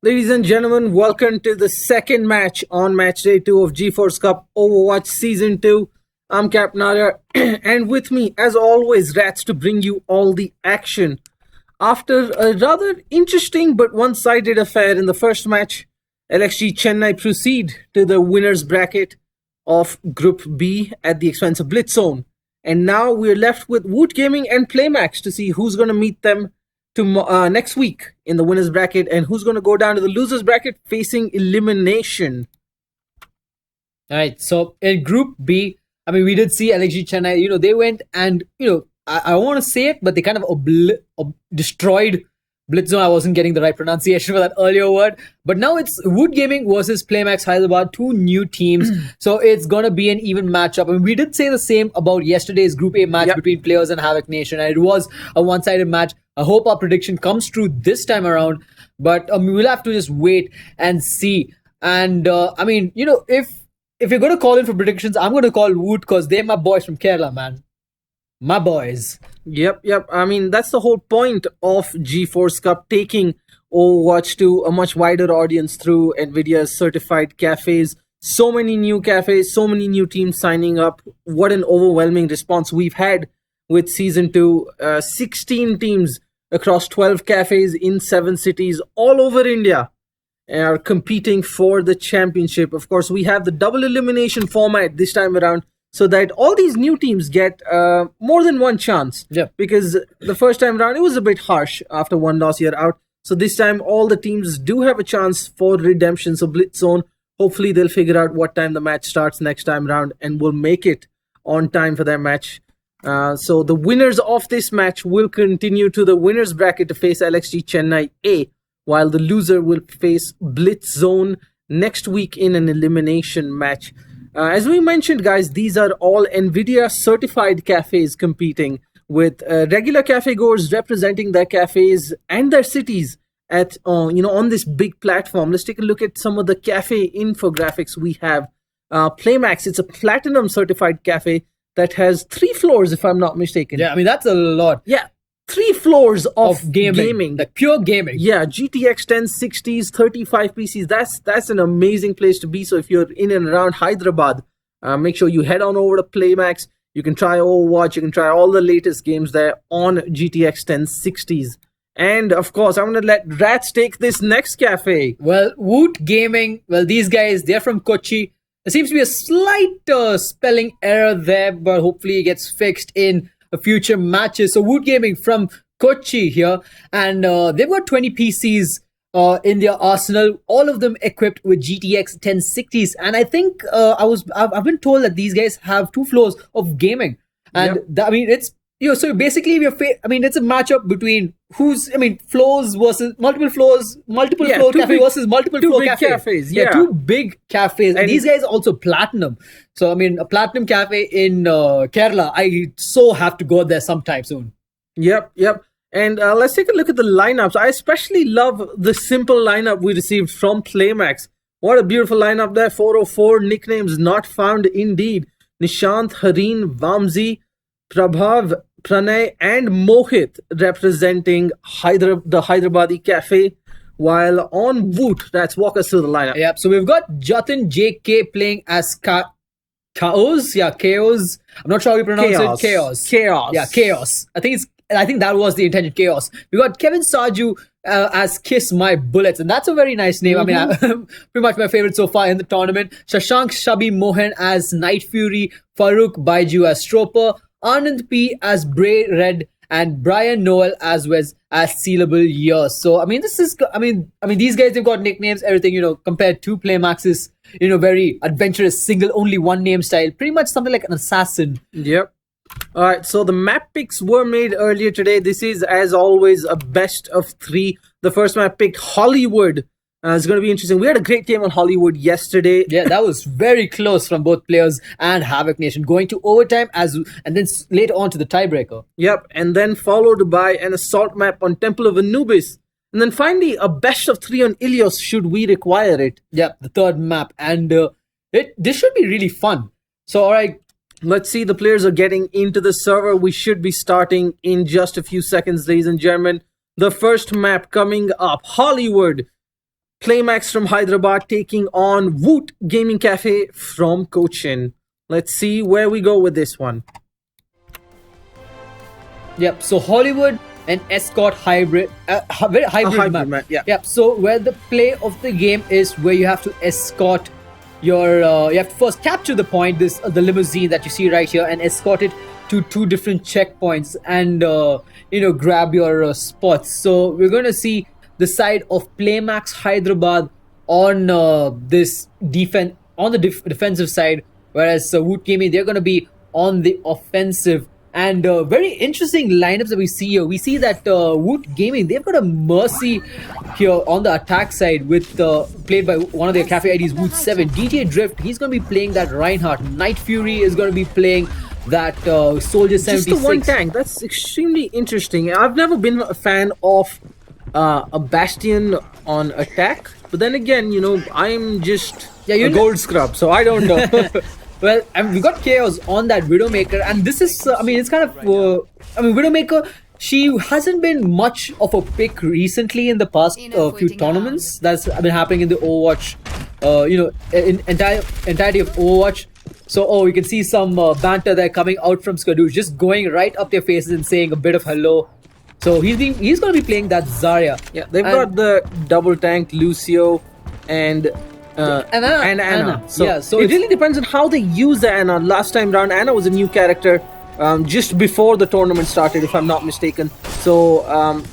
Ladies and gentlemen, welcome to the second match on match day 2 of GeForce Cup Overwatch Season 2. I'm Captain Arya, and with me, as always, RatZ to bring you all the action. After a rather interesting but one-sided affair in the first match, LXG Chennai proceed to the winner's bracket of Group B at the expense of BLITZ Zone. And now we're left with Woot Gaming and Playmax to see who's going to meet them next week in the winners bracket and who's going to go down to the losers bracket facing elimination. All right, so in Group B, I mean, we did see LXG Chennai, they went and, I want to say it, but they kind of destroyed BLITZ Zone. I wasn't getting the right pronunciation for that earlier word. But now it's Woot Gaming versus Playmax Hyderabad, two new teams. So it's going to be an even matchup. I mean, we did say the same about yesterday's Group A match between Players and Havoc Nation. And it was a one-sided match. I hope our prediction comes true this time around. But we'll have to just wait and see. And, if you're going to call in for predictions, I'm going to call Woot because they're my boys from Kerala, man. My boys. Yep. I mean, that's the whole point of GeForce Cup, taking Overwatch to a much wider audience through NVIDIA Certified cafes. So many new cafes, so many new teams signing up. What an overwhelming response we've had with Season 2. 16 teams across 12 cafes in 7 cities all over India are competing for the championship. Of course, we have the double elimination format this time around, so that all these new teams get more than one chance. Yeah. Because the first time around, it was a bit harsh after one loss, you're out. So this time, all the teams do have a chance for redemption. So BLITZ Zone, hopefully they'll figure out what time the match starts next time around and will make it on time for their match. So the winners of this match will continue to the winners bracket to face LXG Chennai A, while the loser will face BLITZ Zone next week in an elimination match. As we mentioned, guys, these are all NVIDIA certified cafes competing, with regular cafe goers representing their cafes and their cities at on this big platform. Let's take a look at some of the cafe infographics we have. Playmax, it's a platinum certified cafe that has 3 floors, if I'm not mistaken. Yeah, I mean, that's a lot. Yeah. 3 floors of gaming. Like pure gaming. Yeah, GTX 1060s, 35 PCs. That's an amazing place to be. So if you're in and around Hyderabad, make sure you head on over to Playmax. You can try Overwatch. You can try all the latest games there on GTX 1060s. And of course, I'm going to let RatZ take this next cafe. Well, Woot Gaming, these guys, they're from Kochin. There seems to be a slight spelling error there, but hopefully it gets fixed in future matches. So Woot Gaming from Kochin here, and they've got 20 PCs in their arsenal, all of them equipped with GTX 1060s. And I think I've been told that these guys have 2 floors of gaming, and it's so basically it's a matchup between floors versus multiple floors, floor cafe versus multiple floor cafes. Yeah, 2 big cafes, and these guys are also platinum. So a platinum cafe in Kerala, I so have to go there sometime soon. Yep. And let's take a look at the lineups. I especially love the simple lineup we received from Playmax. What a beautiful lineup there. 404 nicknames not found indeed. Nishant, Hareen, Vamsi, Prabhav, Pranay and Mohit representing the Hyderabadi cafe. While on Woot, let's walk us through the lineup. Yep, so we've got Jatin JK playing as Chaos. Yeah, Chaos. I'm not sure how you pronounce it. Chaos. Yeah, Chaos. I think that was the intended Chaos. We got Kevin Saju as Kiss My Bullets, and that's a very nice name. Mm-hmm. I mean, pretty much my favorite so far in the tournament. Shashank Shabi Mohan as Night Fury, Farooq Baiju as Stroper, Anand P as Bray Red, and Brian Noel as Sealable Years. So these guys, they've got nicknames, everything, compared to Playmax's, very adventurous single only one name style, pretty much something like an assassin. Yep. All right, so the map picks were made earlier today. This is, as always, a best of 3. The first map picked, Hollywood. It's going to be interesting. We had a great game on Hollywood yesterday. Yeah, that was very close from both players and Havoc Nation, going to overtime and then later on to the tiebreaker. Yep, and then followed by an assault map on Temple of Anubis. And then finally, a best of 3 on Ilios, should we require it. Yep, the third map. And this should be really fun. So, all right. Let's see, the players are getting into the server. We should be starting in just a few seconds, ladies and gentlemen. The first map coming up, Hollywood. Playmax from Hyderabad taking on Woot Gaming Cafe from Cochin. Let's see where we go with this one. Yep. So Hollywood and escort hybrid, very hybrid map. map, yeah. Yep. So where the play of the game is where you have to escort your, you have to first capture the point, the limousine that you see right here, and escort it to 2 different checkpoints, and grab your spots. So we're going to see the side of Playmax Hyderabad on this defensive side, whereas Woot Gaming, they're going to be on the offensive. And very interesting lineups that we see here. We see that Woot Gaming, they've got a Mercy here on the attack side with played by one of their cafe IDs, Woot7. DJ Drift, he's going to be playing that Reinhardt. Night Fury is going to be playing that Soldier 76. Just the one tank. That's extremely interesting. I've never been a fan of a Bastion on attack. But then again, I'm just a gold scrub, so I don't know. Well, we got Chaos on that Widowmaker, and this is, it's kind of, Widowmaker, she hasn't been much of a pick recently in the past few tournaments that's been happening in the Overwatch, entirety of Overwatch. So, you can see some banter there coming out from Skadoosh, just going right up their faces and saying a bit of hello. So he's going to be playing that Zarya. Yeah, they've got the double tank Lucio and Anna. So it really depends on how they use the Anna. Last time round, Anna was a new character just before the tournament started, if I'm not mistaken. So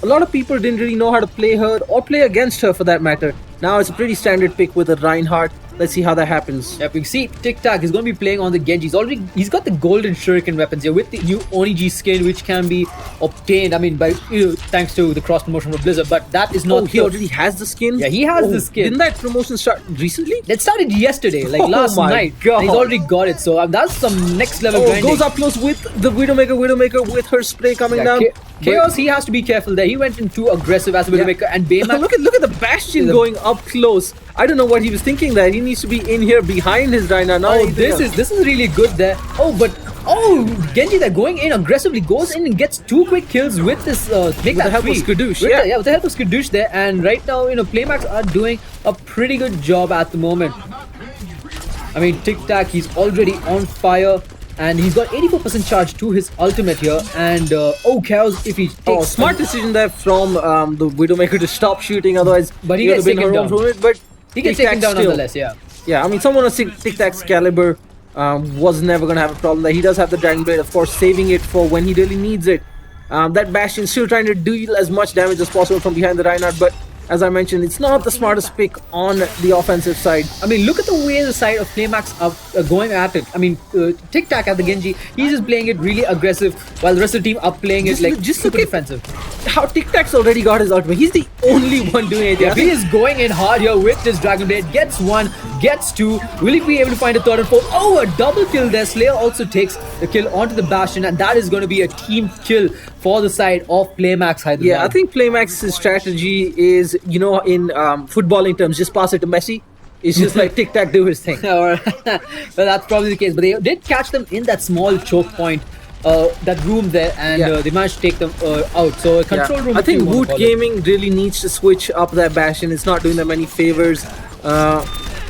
a lot of people didn't really know how to play her or play against her for that matter. Now it's a pretty standard pick with a Reinhardt. Let's see how that happens. Yep, you can see Tic Tac is going to be playing on the Genji. He's got the golden shuriken weapons here with the new Onigi skin, which can be obtained. By thanks to the cross promotion from Blizzard. But that is not. Oh, he already has the skin. Yeah, he has the skin. Didn't that promotion start recently? It started yesterday, last night. God. He's already got it. So that's some next level grinding. Goes up close with the Widowmaker with her spray coming down. Chaos, he has to be careful there. He went in too aggressive as a Widowmaker, and Baymax. look at the Bastion going up close. I don't know what he was thinking there. He needs to be in here behind his Reinhardt. This is really good there. Genji there going in aggressively, goes in and gets 2 quick kills with this with the help of Skadoosh. With the help of Skadoosh there. And right now, Playmax are doing a pretty good job at the moment. Tic Tac, he's already on fire. And he's got 84% charge to his ultimate here. And Chaos, if he takes smart decision there from the Widowmaker to stop shooting, otherwise but he gets taken down. But he gets taken down nonetheless, yeah. Yeah, someone of Tic Tac's caliber was never going to have a problem there. He does have the Dragon Blade, of course, saving it for when he really needs it. That Bastion still trying to deal as much damage as possible from behind the Reinhardt, but as I mentioned, it's not the smartest pick on the offensive side. Look at the way the side of Playmax are going at it. Tic Tac at the Genji, he's just playing it really aggressive, while the rest of the team are playing it super defensive. How Tic Tac's already got his ultimate. He's the only one doing it. Yeah, he is going in hard here with this Dragon Blade. Gets 1, gets 2. Will he be able to find a 3rd and 4th? Oh, a double kill there. Slayer also takes the kill onto the Bastion, and that is going to be a team kill for the side of Playmax Hyderabad. Yeah, I think Playmax's strategy is, in footballing terms, just pass it to Messi. It's just like Tic Tac do his thing. Well, that's probably the case. But they did catch them in that small choke point, that room there, and they managed to take them out. So a control room. I think Woot Gaming really needs to switch up their Bastion. It's not doing them any favors.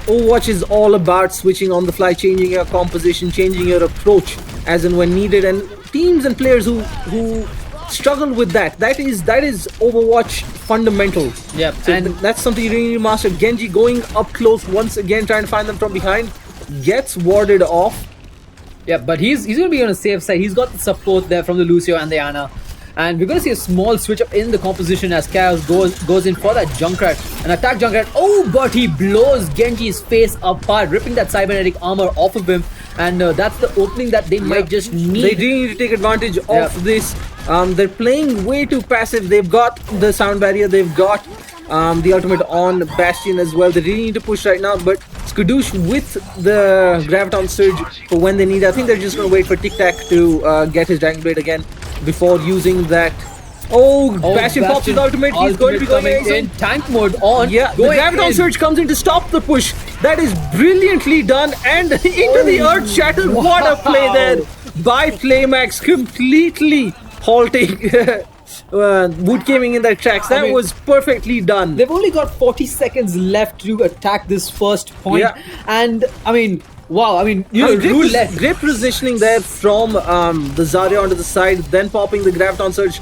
Overwatch is all about switching on the fly, changing your composition, changing your approach as and when needed. And teams and players who struggle with that is Overwatch fundamentals. Yep. So and that's something you really need to master. Genji going up close once again, trying to find them from behind, gets warded off. Yeah, but he's going to be on a safe side. He's got the support there from the Lucio and the Ana. And we're going to see a small switch up in the composition as Chaos goes in for that Junkrat and attack Junkrat. Oh, but he blows Genji's face apart, ripping that cybernetic armor off of him. And that's the opening that they might just need. They do need to take advantage of this. They're playing way too passive. They've got the sound barrier. They've got the ultimate on Bastion as well. They really need to push right now. But Skadoosh with the Graviton Surge for when they need. I think they're just going to wait for Tic Tac to get his Dragon Blade again before using that. Bastion pops his ultimate. He's going to be coming in tank mode on. Yeah, the Graviton Surge comes in to stop the push. That is brilliantly done, and into the Earth Shatter. What a play there by Playmax, completely halting Woot Gaming in their tracks. That was perfectly done. They've only got 40 seconds left to attack this first point. Yeah. And, I mean, wow. I mean, you know, roulette. Great positioning there from the Zarya onto the side, then popping the Graviton Surge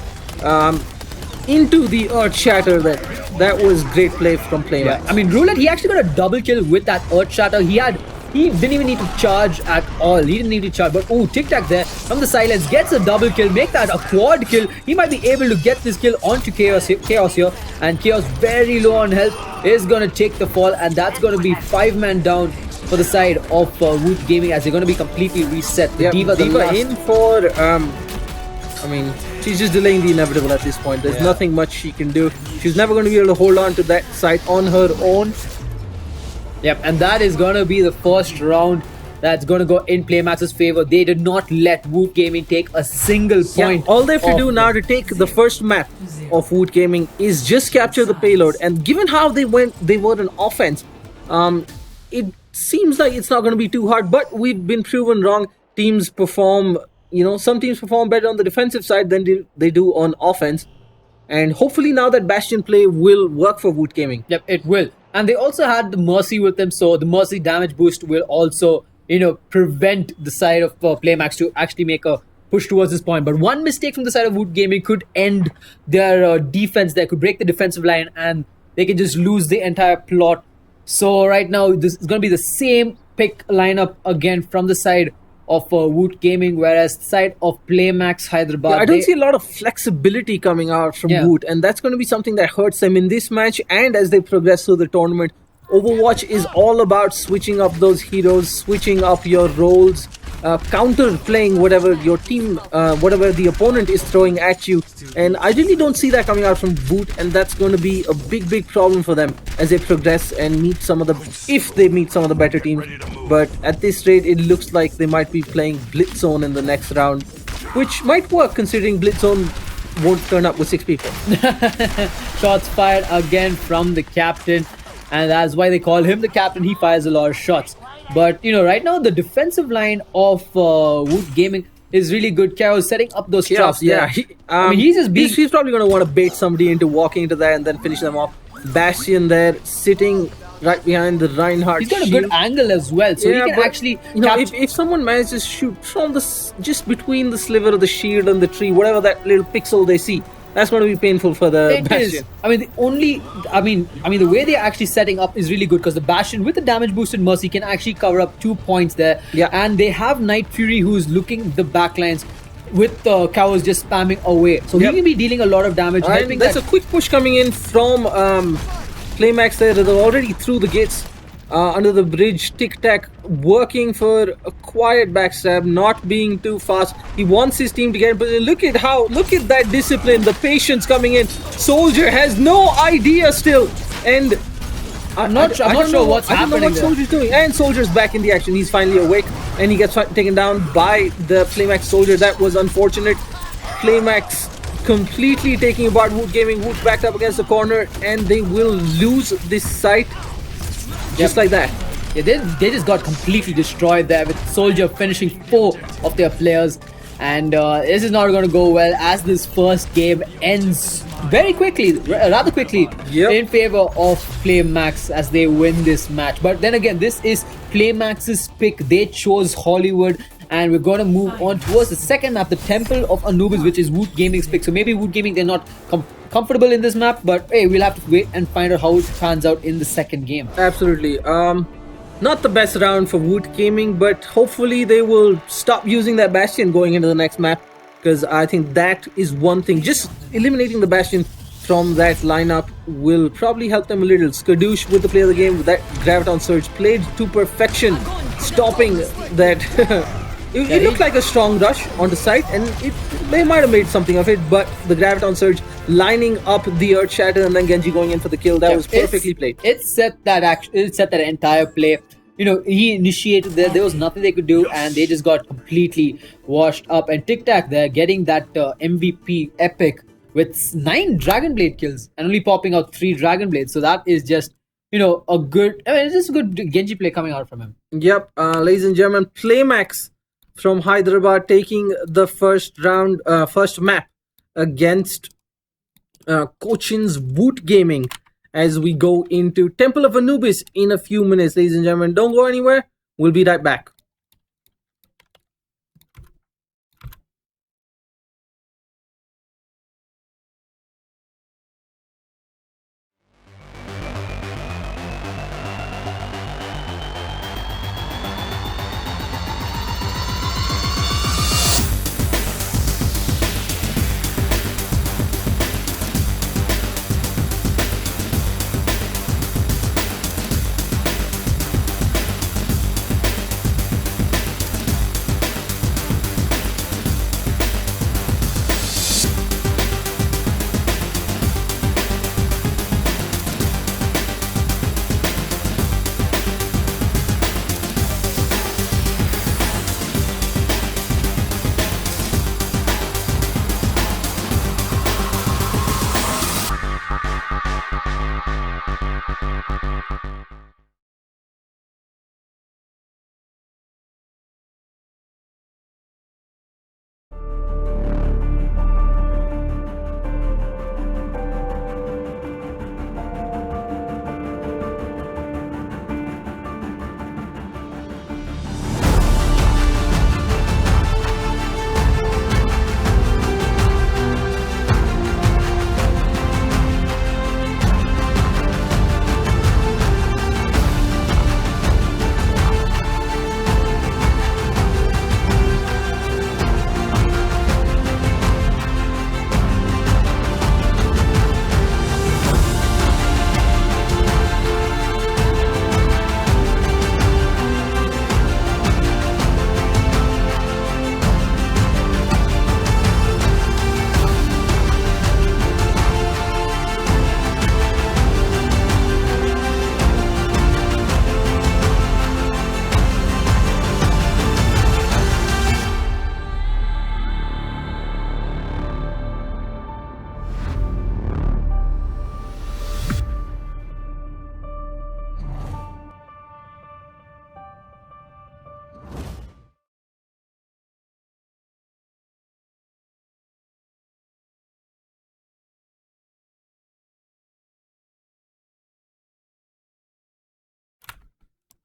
into the Earth Shatter there. That was great play from Playmax. Yeah. I mean, roulette, he actually got a double kill with that Earth Shatter. He didn't even need to charge at all. He didn't need to charge. But oh, Tic Tac there from the silence gets a double kill, make that a quad kill. He might be able to get this kill onto Chaos here. And Chaos, very low on health, is going to take the fall. And that's going to be 5-man down for the side of Woot Gaming as they're going to be completely reset. The Diva in for... I mean, she's just delaying the inevitable at this point. There's nothing much she can do. She's never going to be able to hold on to that site on her own. Yep, and that is going to be the first round that's going to go in Playmax's favor. They did not let Woot Gaming take a single point. All they have to do now to take the first map of Woot Gaming is just capture the payload. And given how they were on offense, it seems like it's not going to be too hard. But we've been proven wrong. Teams perform, some teams perform better on the defensive side than they do on offense. And hopefully now that Bastion play will work for Woot Gaming. Yep, it will. And they also had the Mercy with them, so the Mercy damage boost will also, prevent the side of Playmax to actually make a push towards this point. But one mistake from the side of Woot Gaming could end their defense there, could break the defensive line, and they can just lose the entire plot. So right now, this is going to be the same pick lineup again from the side of Woot Gaming, whereas the side of Playmax Hyderabad. Yeah, I don't see a lot of flexibility coming out from Woot, and that's going to be something that hurts them in this match and as they progress through the tournament. Overwatch is all about switching up those heroes, switching up your roles, counter playing whatever your team, whatever the opponent is throwing at you. And I really don't see that coming out from Woot, and that's going to be a big problem for them as they progress and meet if they meet some of the better teams. But at this rate, it looks like they might be playing BLITZ Zone in the next round, which might work considering BLITZ Zone won't turn up with 6 people. Shots fired again from the captain, and that's why they call him the captain. He fires a lot of shots. But, right now, the defensive line of Woot Gaming is really good. Chaos setting up those traps. Yeah, he's probably going to want to bait somebody into walking into that and then finish them off. Bastion there, sitting right behind the Reinhardt. He's got a good angle as well, so he can actually... if someone manages to shoot from just between the sliver of the shield and the tree, whatever that little pixel they see, that's going to be painful for the Bastion. I mean, the way they're actually setting up is really good because the Bastion with the damage boosted Mercy can actually cover up 2 points there. Yeah. And they have Night Fury who's looking the backlines with the cows just spamming away. So he can be dealing a lot of damage. There's a quick push coming in from Playmax there. They're already through the gates. Under the bridge, Tic Tac working for a quiet backstab, not being too fast. He wants his team to get in, but look at that discipline, the patience coming in. Soldier has no idea still, and I'm not sure what's happening. I don't know what Soldier's doing. And Soldier's back in the action. He's finally awake, and he gets taken down by the Playmax Soldier. That was unfortunate. Playmax completely taking apart Woot Gaming. Woot backed up against the corner, and they will lose this site. Just like that. Yeah, they just got completely destroyed there with Soldier finishing 4 of their players. And this is not going to go well as this first game ends rather quickly in favor of Playmax as they win this match. But then again, this is Playmax's pick. They chose Hollywood. And we're going to move on towards the second map, the Temple of Anubis, which is Woot Gaming's pick. So maybe Woot Gaming, they're not comfortable in this map, but hey, we'll have to wait and find out how it pans out in the second game. Absolutely. Not the best round for Woot Gaming, but hopefully they will stop using that Bastion going into the next map, because I think that is one thing. Just eliminating the Bastion from that lineup will probably help them a little. Skadoosh with the play of the game with that Graviton Surge played to perfection, stopping that... It looked like a strong rush on the site, and they might have made something of it, but the Graviton Surge lining up the Earth Shatter and then Genji going in for the kill, that was perfectly played. It set that entire play. He initiated there was nothing they could do, and they just got completely washed up. And Tic Tac there getting that MVP epic with 9 Dragon Blade kills and only popping out 3 Dragon Blades. So that is just it's just a good Genji play coming out from him. Yep, ladies and gentlemen, Playmax from Hyderabad taking the first map against Cochin's Woot Gaming as we go into Temple of Anubis in a few minutes, ladies and gentlemen. Don't go anywhere. We'll be right back.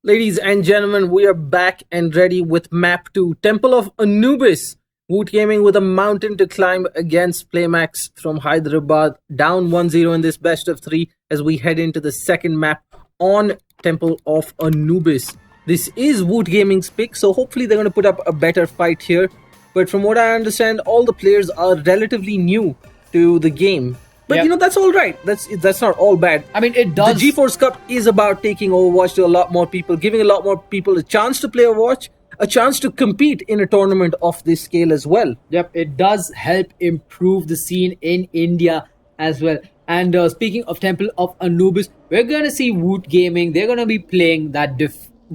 Ladies and gentlemen, we are back and ready with map 2, Temple of Anubis. Woot Gaming with a mountain to climb against Playmax from Hyderabad, down 1-0 in this best of 3 as we head into the second map on Temple of Anubis. This is Woot Gaming's pick, so hopefully they're going to put up a better fight here. But from what I understand, all the players are relatively new to the game. But Yep. you know, that's all right. That's not all bad. I mean, it does. The GeForce Cup is about taking Overwatch to a lot more people, giving a lot more people a chance to play Overwatch, a chance to compete in a tournament of this scale as well. Yep, it does help improve the scene in India as well. And speaking of Temple of Anubis, we're gonna see Woot Gaming. They're gonna be playing that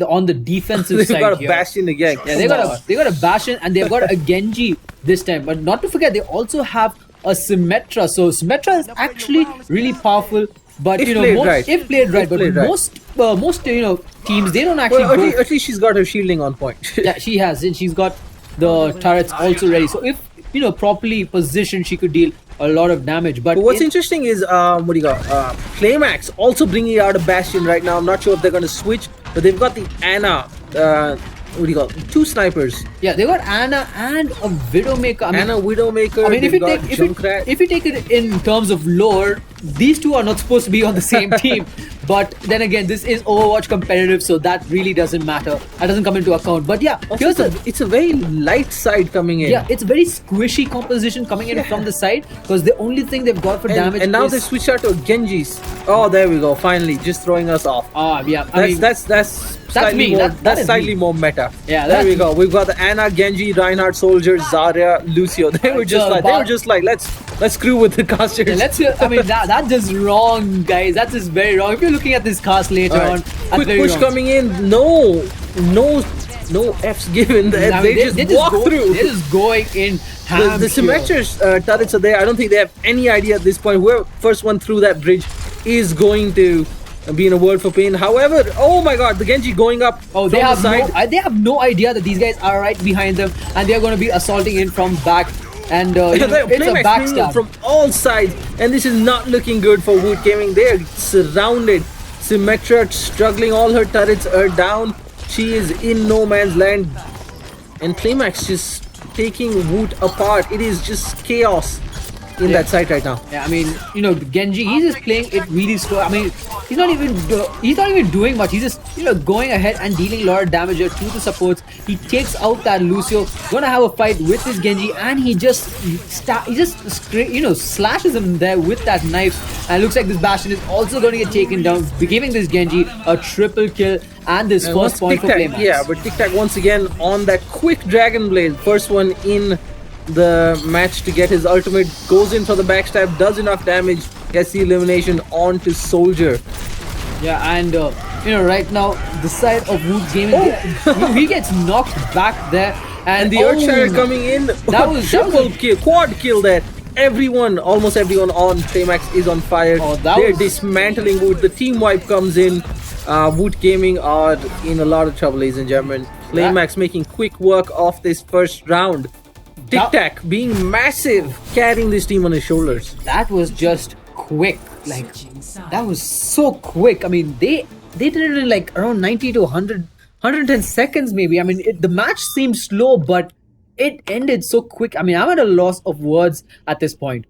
on the defensive They've side got a here. Bastion again. Yeah, they got a Bastion and they've got a Genji this time. But not to forget, they also have a Symmetra. So Symmetra is actually really powerful. But If you know, played right. if played right, but played right. most teams, they don't actually Well, go. at least she's got her shielding on point. Yeah, she has, and she's got the turrets also ready. So if properly positioned, she could deal a lot of damage. But What's interesting is, what do you got? Playmax also bringing out a Bastion right now. I'm not sure if they're going to switch, but they've got the Anna. What do you got? 2 snipers. yeah, they got Anna and a Widowmaker. I mean, Anna, Widowmaker. I mean, if they've you got take Junkrat. if you take it in terms of lore, these two are not supposed to be on the same team. But then again, this is Overwatch competitive, so that really doesn't matter. That doesn't come into account. But yeah, Also, here's it's a very light side coming in. yeah, it's a very squishy composition coming in from the side because the only thing they've got for damage and now is they switched out to Genji's. Oh, there we go. Finally, just throwing us off. yeah. I mean, That's slightly me. more. That That's is slightly me. more meta. Yeah, there that's we go. We've got the Anna, Genji, Reinhardt, Soldier, Zarya, Lucio. They were just like let's screw with the casters. yeah, I mean, that's just wrong, guys. That's just very wrong. If you're looking at this cast later All right. on, that's Quick very push wrong. coming in. No F's given. I They mean, just walk through. They're just going in. The Symmetra's turrets are there. I don't think they have any idea at this point. Whoever first one through that bridge is going to be in a world for pain. However, oh my god, the Genji going up Oh, from they the have side. they have no idea that these guys are right behind them, and they are going to be assaulting in from back. And it's a Playmax swinging backstab. from all sides, and this is not looking good for Woot Gaming. They are surrounded. Symmetra struggling, all her turrets are down. She is in no man's land, and Playmax just taking Woot apart. It is just chaos in that site right now. Yeah, I mean, Genji, he's just playing it really slow. I mean, he's not even doing much. He's just, going ahead and dealing a lot of damage here to the supports. He takes out that Lucio, gonna have a fight with his Genji, and he just slashes him there with that knife. And it looks like this Bastion is also gonna get taken down, giving this Genji a triple kill and this first point for Playmax. Yeah, but Tic Tac once again on that quick Dragon Blade, first one in the match to get his ultimate, goes in for the backstab, does enough damage, gets the elimination onto Soldier. Yeah, and right now the side of Woot Gaming, he gets knocked back there, and the Earthshatter coming in. That was triple kill, quad kill there. Almost everyone on Playmax is on fire. They're dismantling Woot. The team wipe comes in. Woot Gaming are in a lot of trouble, ladies and gentlemen. Playmax making quick work of this first round. Tic Tac being massive, carrying this team on his shoulders. That was just quick. Like, that was so quick. I mean, they did it in like around 90 to 100, 110 seconds maybe. I mean, the match seemed slow, but it ended so quick. I mean, I'm at a loss of words at this point.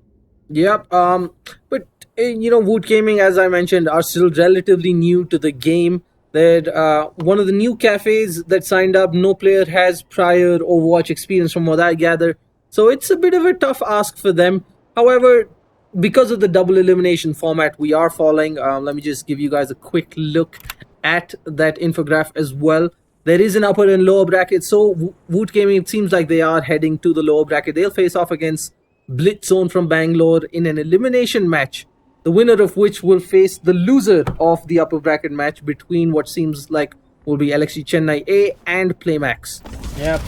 Yep. But Woot Gaming, as I mentioned, are still relatively new to the game. They're one of the new cafes that signed up. No player has prior Overwatch experience from what I gather. So it's a bit of a tough ask for them. However, because of the double elimination format we are following, let me just give you guys a quick look at that infograph as well. There is an upper and lower bracket. So Woot Gaming, it seems like they are heading to the lower bracket. They'll face off against BLITZ from Bangalore in an elimination match, the winner of which will face the loser of the upper bracket match between what seems like will be LXG Chennai A and Playmax. Yep.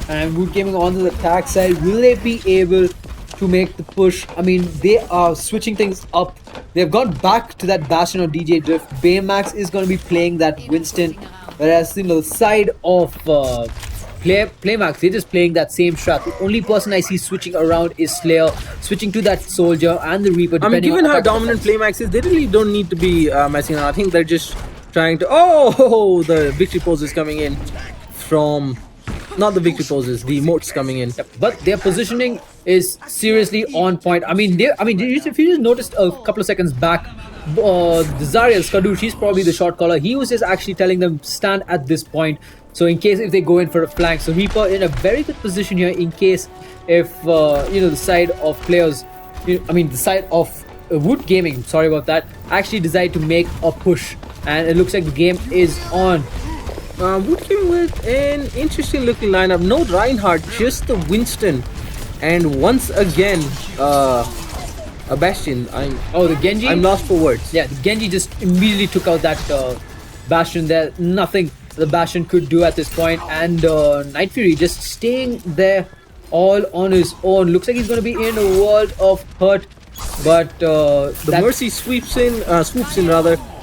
And Woot Gaming on the attack side, will they be able to make the push? I mean, they are switching things up. They've gone back to that Bastion or DJ Drift. Baymax is going to be playing that Winston, whereas the side of Playmax, they're just playing that same strat. The only person I see switching around is Slayer, switching to that Soldier and the Reaper. I mean, given how dominant Playmax is, they really don't need to be messing around. I think they're just trying to... Oh, the victory pose is coming in from... Not the victory poses, the emotes coming in. Yep. But their positioning is seriously on point. I mean, if you just noticed a couple of seconds back, the Zarya Skadu, she's probably the shot caller. He was just actually telling them stand at this point. So in case if they go in for a flank, so Reaper in a very good position here in case if the side of players, the side of Woot Gaming, sorry about that, actually decide to make a push, and it looks like the game is on. Woot Gaming with an interesting looking lineup. No Reinhardt, just the Winston, and once again a Bastion. The Genji. I'm lost for words. Yeah, the Genji just immediately took out that Bastion there. Nothing the Bastion could do at this point, and Night Fury just staying there all on his own. Looks like he's going to be in a world of hurt, but the Mercy swoops in.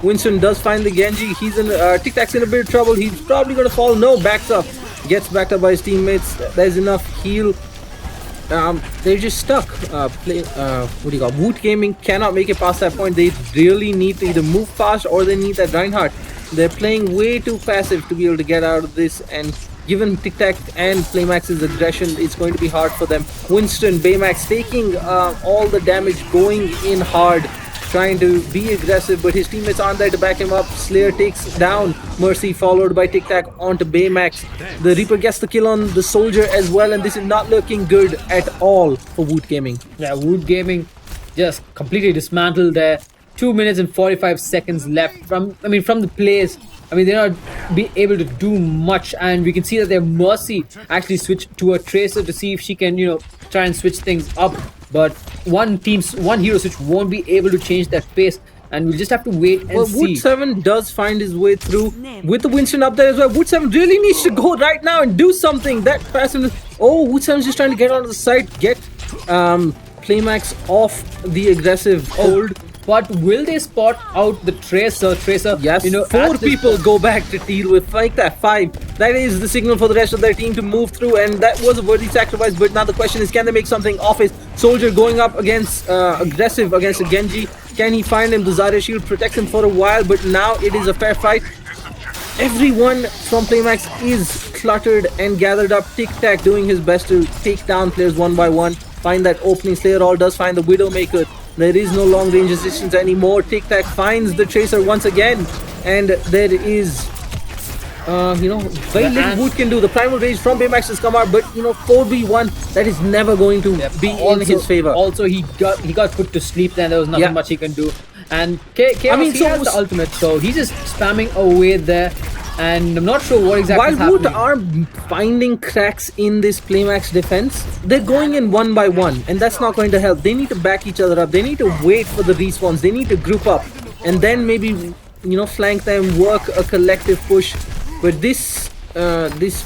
Winston does find the Genji. He's in Tic Tac's in a bit of trouble. He's probably going to fall. No, backs up, gets backed up by his teammates. There's enough heal. They're just stuck. Woot Gaming cannot make it past that point. They really need to either move fast or they need that Reinhardt. They're playing way too passive to be able to get out of this, and given Tic Tac and Playmax's aggression, it's going to be hard for them. Winston, Baymax taking all the damage, going in hard, trying to be aggressive, but his teammates aren't there to back him up. Slayer takes down Mercy, followed by Tic Tac onto Baymax. The Reaper gets the kill on the Soldier as well, and this is not looking good at all for Woot Gaming. Yeah, Woot Gaming just completely dismantled there. 2 minutes and 45 seconds left from the plays. They're not be able to do much, and we can see that their Mercy actually switched to a Tracer to see if she can, try and switch things up. But one hero switch won't be able to change that pace, and we'll just have to wait and see. Woot 7 does find his way through with the Winston up there as well. Woot 7 really needs to go right now and do something. That passive. Woot 7 is just trying to get onto the side, get Playmax off the aggressive hold. But will they spot out the Tracer? Yes, you know, four at this people point- go back to deal with like that. Five. That is the signal for the rest of their team to move through, and that was a worthy sacrifice. But now the question is, can they make something of it? Soldier going up against aggressive against a Genji. Can he find him? The Zarya shield protects him for a while, but now it is a fair fight. Everyone from Playmax is cluttered and gathered up. Tic Tac doing his best to take down players one by one. Find that opening. Slayer all does find the Widowmaker. There is no long range resistance anymore. Tic Tac finds the Tracer once again, and there is very little Woot can do. The primal rage from Baymax has come out, but 4v1, that is never going to be in his favor. Also, he got put to sleep. Then there was nothing much he can do. And Chaos, I mean, he so has the ultimate, so he's just spamming away there. And I'm not sure what exactly is While Woot happening. are finding cracks in this Playmax defense, they're going in one by one, and that's not going to help. They need to back each other up. They need to wait for the respawns. They need to group up, and then maybe flank them, work a collective push. But this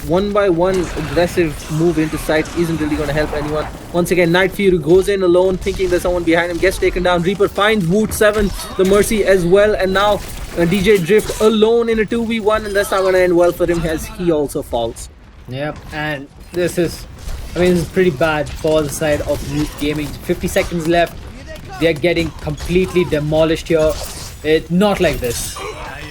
one by one aggressive move into sight isn't really going to help anyone. Once again, Night Fury goes in alone, thinking there's someone behind him, gets taken down. Reaper finds Woot 7, the Mercy as well, and now DJ Drift alone in a 2v1, and that's not going to end well for him as he also falls. Yep, and this is pretty bad for the side of Woot Gaming. 50 seconds left. They're getting completely demolished here. It's not like this.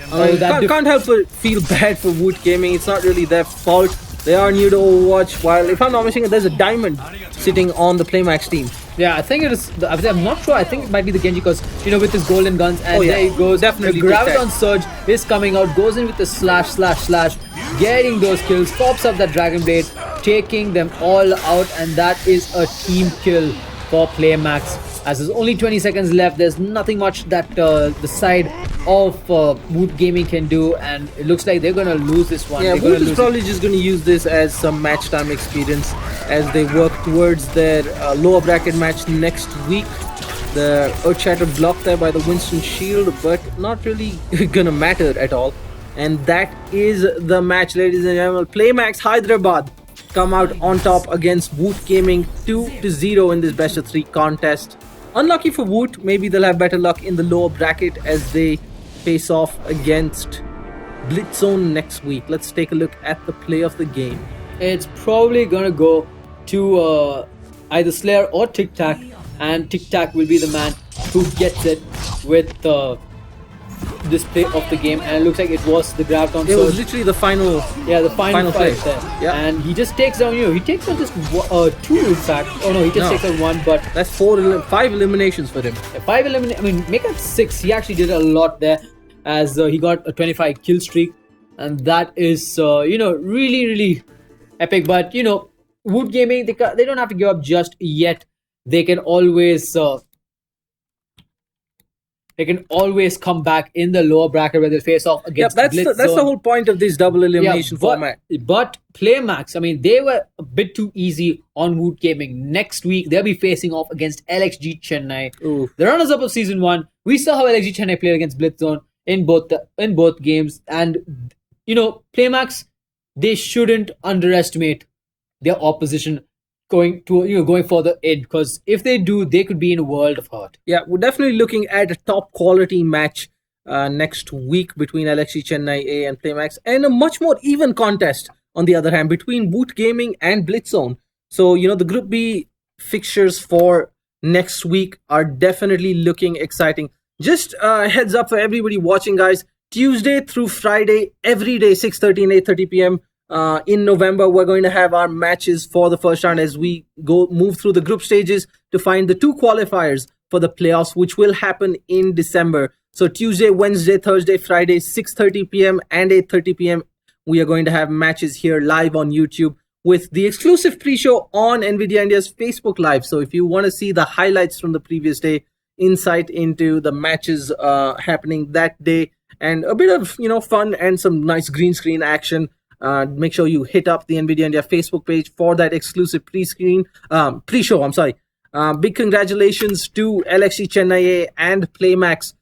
Can't help but feel bad for Woot Gaming. It's not really their fault. They are new to Overwatch. While, if I'm not mistaken, there's a diamond sitting on the Playmax team. Yeah, I think it is. I'm not sure. I think it might be the Genji because with his golden guns, and there he goes. Definitely the Graviton Surge is coming out. Goes in with the slash, getting those kills. Pops up that Dragon Blade, taking them all out, and that is a team kill for Playmax. As there's only 20 seconds left, there's nothing much that the side of Woot Gaming can do, and it looks like they're gonna lose this one. Yeah, Woot is probably just going to use this as some match time experience as they work towards their lower bracket match next week. The Earth Shatter blocked there by the Winston Shield, but not really gonna matter at all. And that is the match, ladies and gentlemen. Playmax Hyderabad come out on top against Woot Gaming 2-0 in this best of 3 contest. Unlucky for Woot, maybe they'll have better luck in the lower bracket as they face off against BLITZ next week. Let's take a look at the play of the game. It's probably gonna go to either Slayer or Tic Tac, and Tic Tac will be the man who gets it with this play of the game. And it looks like it was the Graviton Surge. It was literally the final. Yeah, the final play. fight there. Yeah. And he just takes down he takes down just 2 in fact. Oh no, he just takes down 1, but That's 5 eliminations for him. 5 eliminate. Make it 6. He actually did a lot there, as he got a 25 kill streak, and that is really epic. But Woot Gaming, they don't have to give up just yet. They can always come back in the lower bracket where they face off against That's BLITZ. the whole point of this double elimination format. But Playmax, they were a bit too easy on Woot Gaming. Next week, they'll be facing off against LXG Chennai. Ooh. The runners-up of Season 1. We saw how LXG Chennai played against BLITZ in both games. And, Playmax, they shouldn't underestimate their opposition going further in, because if they do, they could be in a world of hurt. Yeah, we're definitely looking at a top quality match next week between LXG Chennai A and Playmax, and a much more even contest on the other hand between Woot Gaming and BLITZ. So the Group B fixtures for next week are definitely looking exciting. Just heads up for everybody watching, guys. Tuesday through Friday, every day, 6:30 and 8:30 p.m. In November, we're going to have our matches for the first round as we move through the group stages to find the 2 qualifiers for the playoffs, which will happen in December. So Tuesday, Wednesday, Thursday, Friday, 6:30 p.m. and 8:30 p.m. We are going to have matches here live on YouTube with the exclusive pre-show on NVIDIA India's Facebook Live. So if you want to see the highlights from the previous day, insight into the matches happening that day, and a bit of fun and some nice green screen action, make sure you hit up the NVIDIA India Facebook page for that exclusive pre-show. I'm sorry. Big congratulations to LXG Chennai A and Playmax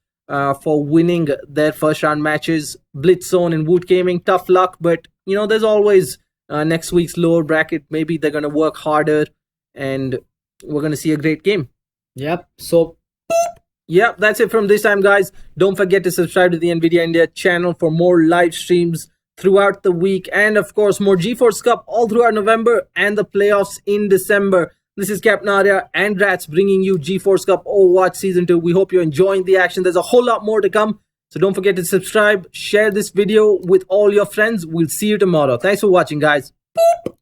for winning their first round matches. BLITZ and Woot Gaming, tough luck, but there's always next week's lower bracket. Maybe they're gonna work harder, and we're gonna see a great game. Yep. So Yep, that's it from this time, guys. Don't forget to subscribe to the NVIDIA India channel for more live streams throughout the week, and of course more GeForce Cup all throughout November and the playoffs in December. This is Captain Arya and RatZ bringing you GeForce Cup Overwatch Season 2. We hope you're enjoying the action. There's a whole lot more to come, so don't forget to subscribe, share this video with all your friends. We'll see you tomorrow. Thanks for watching, guys. Boop.